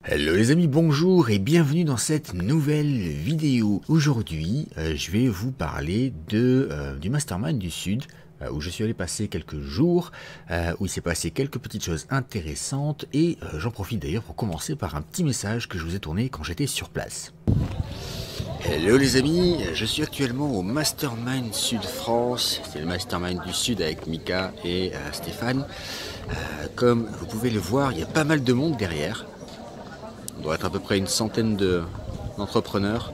Hello les amis, bonjour et bienvenue dans cette nouvelle vidéo. Aujourd'hui, je vais vous parler du Mastermind du Sud, où je suis allé passer quelques jours, où il s'est passé quelques petites choses intéressantes, et j'en profite d'ailleurs pour commencer par un petit message que je vous ai tourné quand j'étais sur place. Hello les amis, je suis actuellement au Mastermind Sud France, c'est le Mastermind du Sud avec Mika et Stéphane. Comme vous pouvez le voir, il y a pas mal de monde derrière. On doit être à peu près une centaine d'entrepreneurs.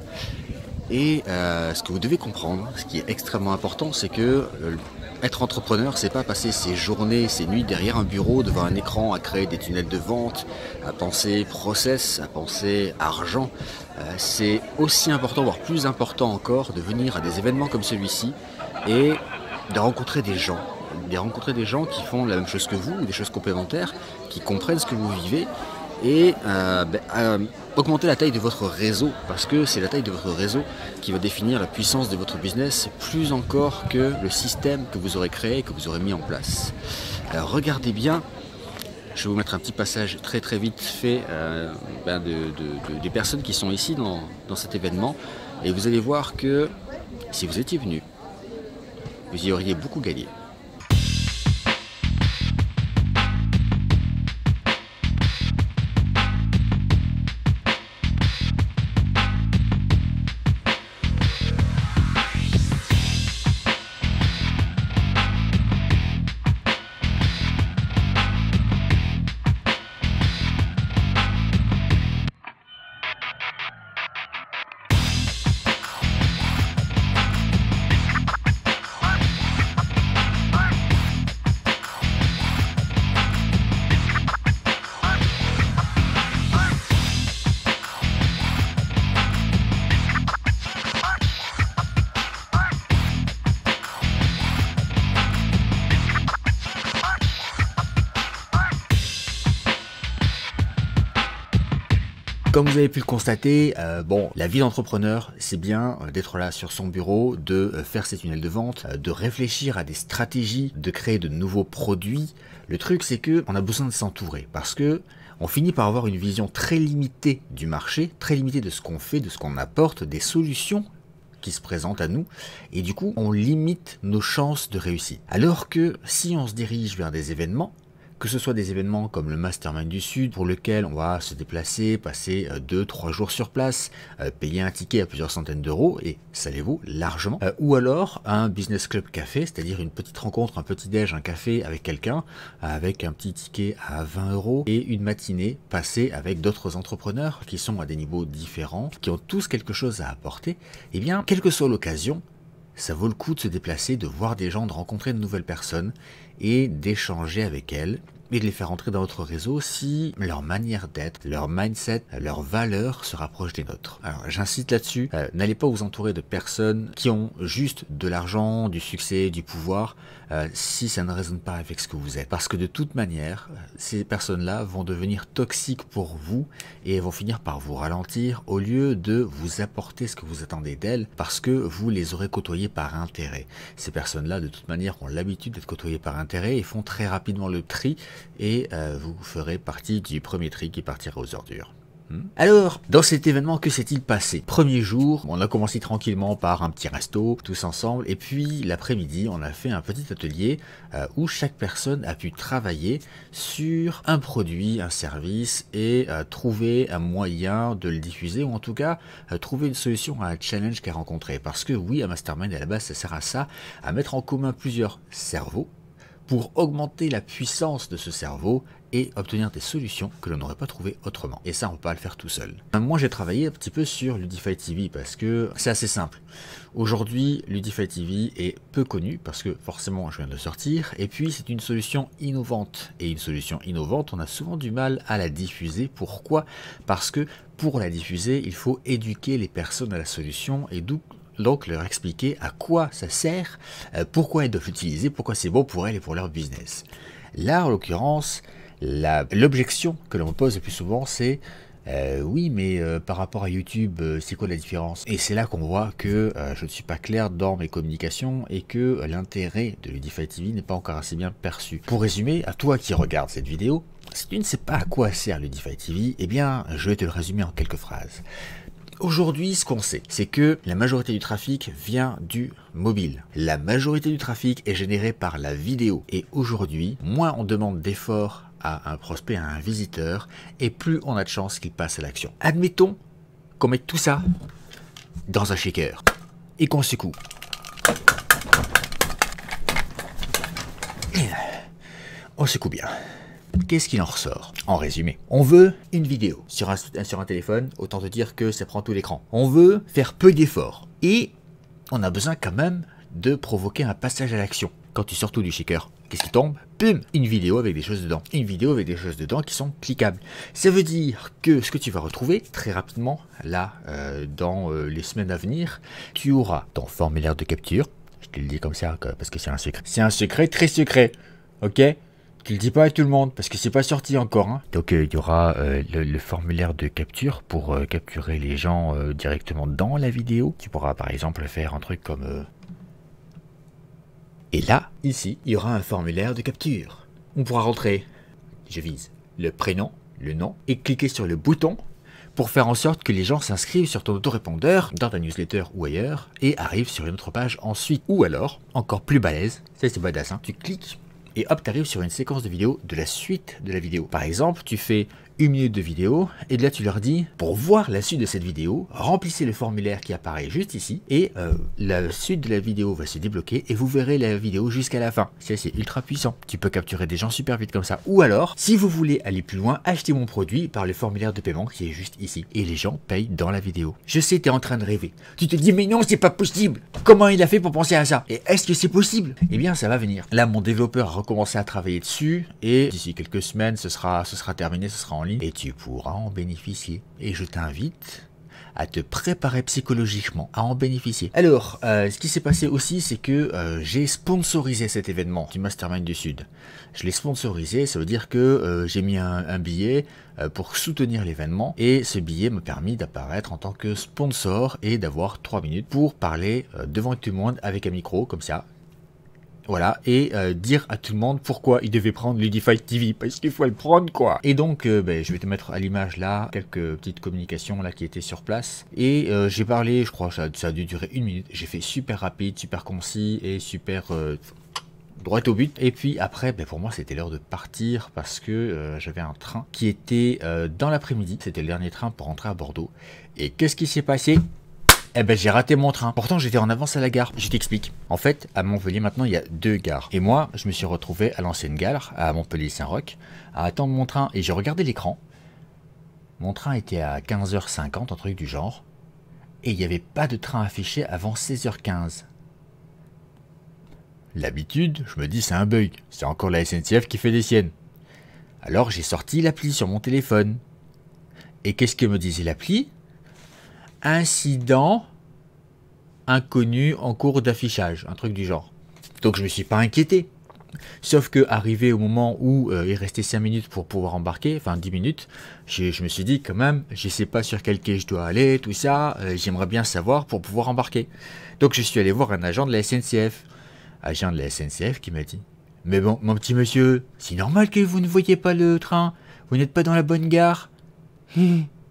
Et ce que vous devez comprendre, ce qui est extrêmement important, c'est que être entrepreneur, c'est pas passer ses journées, ses nuits derrière un bureau, devant un écran, à créer des tunnels de vente, à penser process, à penser argent. C'est aussi important, voire plus important encore, de venir à des événements comme celui-ci et de rencontrer des gens. Des gens qui font la même chose que vous, ou des choses complémentaires, qui comprennent ce que vous vivez, et augmenter la taille de votre réseau, parce que c'est la taille de votre réseau qui va définir la puissance de votre business, plus encore que le système que vous aurez créé, que vous aurez mis en place. Alors regardez bien, je vais vous mettre un petit passage très vite fait des personnes qui sont ici dans cet événement, et vous allez voir que si vous étiez venu, vous y auriez beaucoup gagné. Comme vous avez pu le constater, la vie d'entrepreneur, c'est bien d'être là sur son bureau, de faire ses tunnels de vente, de réfléchir à des stratégies, de créer de nouveaux produits. Le truc, c'est que on a besoin de s'entourer parce que on finit par avoir une vision très limitée du marché, très limitée de ce qu'on fait, de ce qu'on apporte, des solutions qui se présentent à nous, et du coup, on limite nos chances de réussite. Alors que si on se dirige vers des événements, que ce soit des événements comme le Mastermind du Sud, pour lequel on va se déplacer, passer 2-3 jours sur place, payer un ticket à plusieurs centaines d'euros, et ça les vaut largement, ou alors un business club café, c'est-à-dire une petite rencontre, un petit déj, un café avec quelqu'un, avec un petit ticket à 20 euros, et une matinée passée avec d'autres entrepreneurs qui sont à des niveaux différents, qui ont tous quelque chose à apporter, et bien, quelle que soit l'occasion, ça vaut le coup de se déplacer, de voir des gens, de rencontrer de nouvelles personnes et d'échanger avec elles et de les faire entrer dans votre réseau si leur manière d'être, leur mindset, leurs valeurs se rapprochent des nôtres. Alors j'insiste là-dessus, n'allez pas vous entourer de personnes qui ont juste de l'argent, du succès, du pouvoir, si ça ne résonne pas avec ce que vous êtes. Parce que de toute manière, ces personnes-là vont devenir toxiques pour vous et vont finir par vous ralentir au lieu de vous apporter ce que vous attendez d'elles parce que vous les aurez côtoyées par intérêt. Ces personnes-là, de toute manière, ont l'habitude d'être côtoyées par intérêt et font très rapidement le tri et vous ferez partie du premier tri qui partira aux ordures. Alors, dans cet événement, que s'est-il passé? Premier jour, on a commencé tranquillement par un petit resto, tous ensemble, et puis l'après-midi, on a fait un petit atelier où chaque personne a pu travailler sur un produit, un service, et trouver un moyen de le diffuser, ou en tout cas, trouver une solution à un challenge qu'elle a rencontré. Parce que oui, un mastermind, à la base, ça sert à ça, à mettre en commun plusieurs cerveaux, pour augmenter la puissance de ce cerveau et obtenir des solutions que l'on n'aurait pas trouvées autrement. Et ça, on peut pas le faire tout seul. Moi, j'ai travaillé un petit peu sur Ludify TV parce que c'est assez simple. Aujourd'hui, Ludify TV est peu connu parce que forcément, je viens de le sortir. Et puis, c'est une solution innovante. Et une solution innovante, on a souvent du mal à la diffuser. Pourquoi? Parce que pour la diffuser, il faut éduquer les personnes à la solution et donc leur expliquer à quoi ça sert, pourquoi elles doivent l'utiliser, pourquoi c'est bon pour elles et pour leur business. Là, en l'occurrence, l'objection que l'on me pose le plus souvent, c'est Oui, mais par rapport à YouTube, c'est quoi la différence? Et c'est là qu'on voit que je ne suis pas clair dans mes communications et que l'intérêt de Ludify TV n'est pas encore assez bien perçu. Pour résumer, à toi qui regardes cette vidéo, si tu ne sais pas à quoi sert Ludify TV, eh bien, je vais te le résumer en quelques phrases. Aujourd'hui, ce qu'on sait, c'est que la majorité du trafic vient du mobile. La majorité du trafic est générée par la vidéo. Et aujourd'hui, moins on demande d'efforts à un prospect, à un visiteur, et plus on a de chances qu'il passe à l'action. Admettons qu'on mette tout ça dans un shaker et qu'on secoue. On secoue bien. Qu'est-ce qu'il en ressort? En résumé, on veut une vidéo sur un téléphone, autant te dire que ça prend tout l'écran. On veut faire peu d'efforts et on a besoin quand même de provoquer un passage à l'action. Quand tu sors tout du shaker, qu'est-ce qui tombe? Pum! Une vidéo avec des choses dedans. Une vidéo avec des choses dedans qui sont cliquables. Ça veut dire que ce que tu vas retrouver très rapidement, là, dans les semaines à venir, tu auras ton formulaire de capture. Je te le dis comme ça parce que c'est un secret. C'est un secret très secret, ok? Tu le dis pas à tout le monde parce que c'est pas sorti encore. Hein. Donc il y aura le formulaire de capture pour capturer les gens directement dans la vidéo. Tu pourras par exemple faire un truc comme... Et là, ici, il y aura un formulaire de capture. On pourra rentrer, je vise, le prénom, le nom, et cliquer sur le bouton pour faire en sorte que les gens s'inscrivent sur ton autorépondeur, dans ta newsletter ou ailleurs, et arrivent sur une autre page ensuite. Ou alors, encore plus balèze, ça c'est badass, hein, tu cliques, et hop, tu arrives sur une séquence de vidéo de la suite de la vidéo. Par exemple, tu fais 1 minute de vidéo, et là tu leur dis, pour voir la suite de cette vidéo, remplissez le formulaire qui apparaît juste ici, et la suite de la vidéo va se débloquer, et vous verrez la vidéo jusqu'à la fin. C'est ultra puissant. Tu peux capturer des gens super vite comme ça. Ou alors, si vous voulez aller plus loin, achetez mon produit par le formulaire de paiement qui est juste ici. Et les gens payent dans la vidéo. Je sais, tu es en train de rêver. Tu te dis, mais non, c'est pas possible. Comment il a fait pour penser à ça? Et est-ce que c'est possible? Eh bien, ça va venir. Là, mon développeur a recommencé à travailler dessus, et d'ici quelques semaines, ce sera terminé, ce sera en ligne. Et tu pourras en bénéficier. Et je t'invite à te préparer psychologiquement à en bénéficier. Alors, ce qui s'est passé aussi, c'est que j'ai sponsorisé cet événement du Mastermind du Sud. Je l'ai sponsorisé, ça veut dire que j'ai mis un billet pour soutenir l'événement, et ce billet m'a permis d'apparaître en tant que sponsor et d'avoir 3 minutes pour parler devant tout le monde avec un micro, comme ça. Voilà, et dire à tout le monde pourquoi il devait prendre Ludify TV, parce qu'il faut le prendre quoi. Et donc, je vais te mettre à l'image là, quelques petites communications là qui étaient sur place. Et j'ai parlé, je crois, ça a dû durer 1 minute. J'ai fait super rapide, super concis et super droit au but. Et puis après, pour moi, c'était l'heure de partir parce que j'avais un train qui était dans l'après-midi. C'était le dernier train pour rentrer à Bordeaux. Et qu'est-ce qui s'est passé? Eh ben j'ai raté mon train. Pourtant j'étais en avance à la gare. Je t'explique. En fait, à Montpellier maintenant il y a 2 gares. Et moi je me suis retrouvé à l'ancienne gare, à Montpellier-Saint-Roch, à attendre mon train. Et j'ai regardé l'écran. Mon train était à 15h50, un truc du genre. Et il n'y avait pas de train affiché avant 16h15. L'habitude, je me dis c'est un bug. C'est encore la SNCF qui fait des siennes. Alors j'ai sorti l'appli sur mon téléphone. Et qu'est-ce que me disait l'appli? Incident inconnu en cours d'affichage, un truc du genre. Donc je me suis pas inquiété. Sauf que arrivé au moment où il restait 5 minutes pour pouvoir embarquer, enfin 10 minutes, je me suis dit quand même, je sais pas sur quel quai je dois aller, tout ça, j'aimerais bien savoir pour pouvoir embarquer. Donc je suis allé voir un agent de la SNCF. Agent de la SNCF qui m'a dit, mais bon, mon petit monsieur, c'est normal que vous ne voyez pas le train, vous n'êtes pas dans la bonne gare.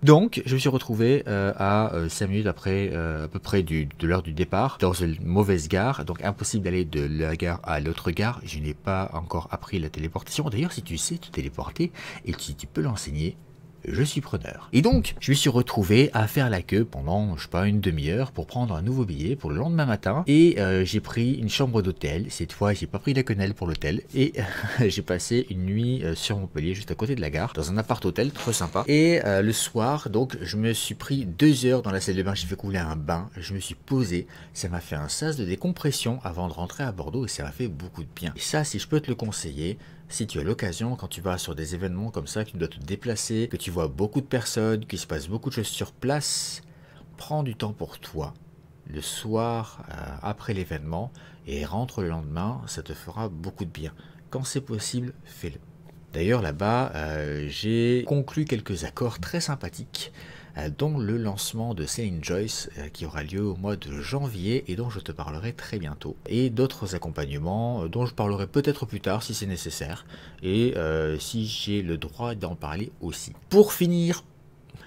Donc, je me suis retrouvé à 5 minutes après, à peu près de l'heure du départ, dans une mauvaise gare. Donc, impossible d'aller de la gare à l'autre gare. Je n'ai pas encore appris la téléportation. D'ailleurs, si tu sais te téléporter et si tu peux l'enseigner, je suis preneur. Et donc, je me suis retrouvé à faire la queue pendant, je sais pas, une demi-heure pour prendre un nouveau billet pour le lendemain matin. Et j'ai pris une chambre d'hôtel. Cette fois, j'ai pas pris la quenelle pour l'hôtel. Et j'ai passé une nuit sur Montpellier, juste à côté de la gare, dans un appart-hôtel trop sympa. Et le soir, donc, je me suis pris 2 heures dans la salle de bain. J'ai fait couler un bain. Je me suis posé. Ça m'a fait un sas de décompression avant de rentrer à Bordeaux. Et ça m'a fait beaucoup de bien. Et ça, si je peux te le conseiller, si tu as l'occasion, quand tu vas sur des événements comme ça, que tu dois te déplacer, que tu vois beaucoup de personnes, qu'il se passe beaucoup de choses sur place, prends du temps pour toi, le soir, après l'événement, et rentre le lendemain, ça te fera beaucoup de bien. Quand c'est possible, fais-le. D'ailleurs là-bas, j'ai conclu quelques accords très sympathiques, dont le lancement de Céline Joyce qui aura lieu au mois de janvier et dont je te parlerai très bientôt. Et d'autres accompagnements dont je parlerai peut-être plus tard si c'est nécessaire et si j'ai le droit d'en parler aussi. Pour finir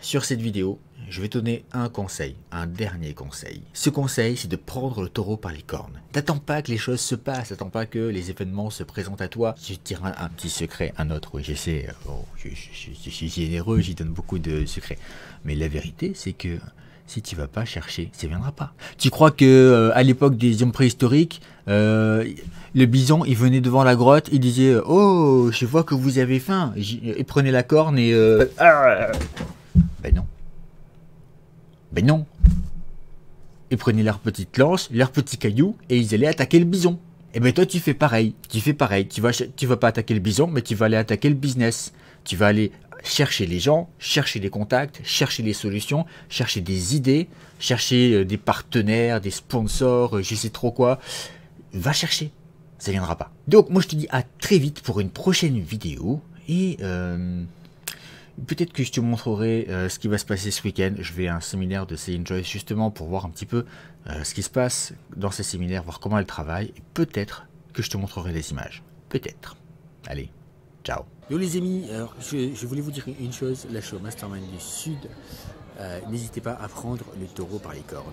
sur cette vidéo, je vais te donner un conseil, un dernier conseil. Ce conseil, c'est de prendre le taureau par les cornes. T'attends pas que les choses se passent, t'attends pas que les événements se présentent à toi. Je te dirai un petit secret, un autre, oui, j'essaie, je suis généreux, j'y donne beaucoup de secrets. Mais la vérité, c'est que si tu vas pas chercher, ça viendra pas. Tu crois que à l'époque des hommes préhistoriques, le bison, il venait devant la grotte, il disait « Oh, je vois que vous avez faim », et prenait la corne et... Ben non. Ben non. Ils prenaient leurs petites lances, leurs petits cailloux, et ils allaient attaquer le bison. Et ben toi tu fais pareil, tu vas pas attaquer le bison, mais tu vas aller attaquer le business. Tu vas aller chercher les gens, chercher les contacts, chercher les solutions, chercher des idées, chercher des partenaires, des sponsors, je sais trop quoi. Va chercher, ça viendra pas. Donc moi je te dis à très vite pour une prochaine vidéo, et... peut-être que je te montrerai ce qui va se passer ce week-end. Je vais à un séminaire de Céline Joyce justement pour voir un petit peu ce qui se passe dans ces séminaires, voir comment elle travaille. Et peut-être que je te montrerai des images. Peut-être. Allez, ciao. Yo les amis, alors je voulais vous dire une chose, là je suis au Mastermind du Sud. N'hésitez pas à prendre le taureau par les cornes.